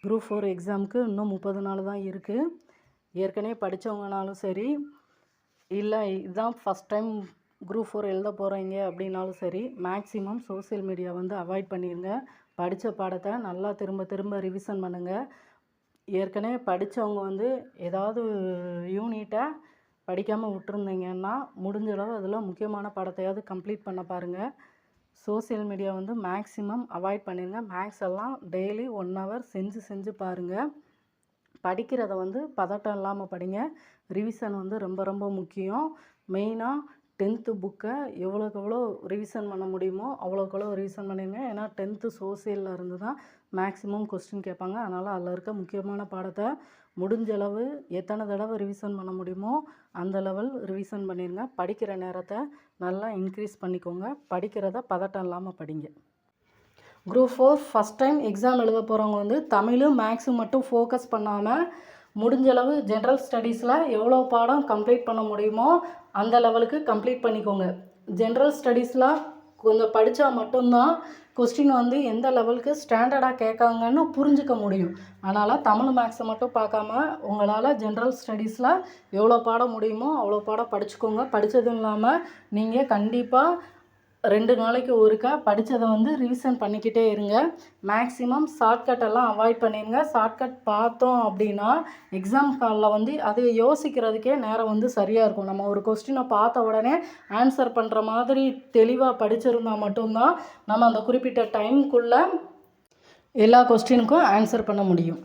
Group 4 எக்ஸாமுக்கு இன்னும் 30 நாள் தான் இருக்குது. ஏற்கனவே படித்தவங்கனாலும் சரி, இல்லை இதுதான் ஃபஸ்ட் டைம் குரூப் 4 எழுத போகிறீங்க அப்படின்னாலும் சரி, மேக்ஸிமம் சோசியல் மீடியா வந்து அவாய்ட் பண்ணிடுங்க. படித்த பாடத்தை நல்லா திரும்ப திரும்ப ரிவிஷன் பண்ணுங்கள். ஏற்கனவே படித்தவங்க வந்து ஏதாவது யூனிட்டை படிக்காமல் விட்டுருந்தீங்கன்னா முடிஞ்சளவு அதில் முக்கியமான பாடத்தையாவது கம்ப்ளீட் பண்ண பாருங்கள். சோசியல் மீடியா வந்து மேக்ஸிமம் அவாய்ட் பண்ணிடுங்க. மேக்ஸ் எல்லாம் டெய்லி 1 ஹவர் செஞ்சு பாருங்கள். படிக்கிறத வந்து பதட்டம் இல்லாமல் படிங்க. ரிவிஷன் வந்து ரொம்ப ரொம்ப முக்கியம். மெயினாக 10th புக்கை எவ்வளோக்கு எவ்வளோ ரிவிஷன் பண்ண முடியுமோ அவ்வளோக்கு எவ்வளோ ரிவிஷன் பண்ணிடுங்க. ஏன்னா 10th சோசியலில் இருந்து தான் மேக்ஸிமம் கொஸ்டின் கேட்பாங்க. அதனால் அதில் இருக்க முக்கியமான பாடத்தை முடிஞ்சளவு எத்தனை தடவை ரிவிஷன் பண்ண முடியுமோ அந்த லெவல் ரிவிஷன் பண்ணிடுங்க. படிக்கிற நேரத்தை நல்லா இன்க்ரீஸ் பண்ணிக்கோங்க. படிக்கிறத பதட்டம் இல்லாமல் படிங்க. குரூப் 4 ஃபஸ்ட் டைம் எக்ஸாம் எழுத போகிறவங்க வந்து தமிழும் மேக்ஸும் மட்டும் ஃபோக்கஸ் பண்ணாமல் முடிஞ்சளவு ஜென்ரல் ஸ்டடீஸில் எவ்வளோ பாடம் கம்ப்ளீட் பண்ண முடியுமோ அந்த லெவலுக்கு கம்ப்ளீட் பண்ணிக்கோங்க. ஜென்ரல் ஸ்டடீஸில் கொஞ்சம் படித்தா மட்டும்தான் கொஸ்டின் வந்து எந்த லெவலுக்கு ஸ்டாண்டர்டாக கேட்காங்கன்னு புரிஞ்சிக்க முடியும். அதனால் தமிழ் மேக்ஸை மட்டும் பார்க்காம உங்களால் ஜென்ரல் ஸ்டடீஸில் எவ்வளோ பாடம் முடியுமோ அவ்வளோ பாடம் படிச்சுக்கோங்க. படித்ததும் இல்லாமல் நீங்கள் கண்டிப்பாக 2 நாளைக்கு ஒருக்கா படித்ததை வந்து ரிவிஷன் பண்ணிக்கிட்டே இருங்க. மேக்ஸிமம் ஷார்ட்கட் எல்லாம் அவாய்ட் பண்ணிடுங்க. ஷார்ட்கட் பார்த்தோம் அப்படின்னா எக்ஸாம் ஹாலில் வந்து அது யோசிக்கிறதுக்கே நேரம் வந்து சரியாக இருக்கும். நம்ம ஒரு கொஸ்டினை பார்த்த உடனே ஆன்சர் பண்ணுற மாதிரி தெளிவாக படிச்சிருந்தால் மட்டும்தான் நம்ம அந்த குறிப்பிட்ட டைமுக்குள்ளே எல்லா கொஸ்டினுக்கும் ஆன்சர் பண்ண முடியும்.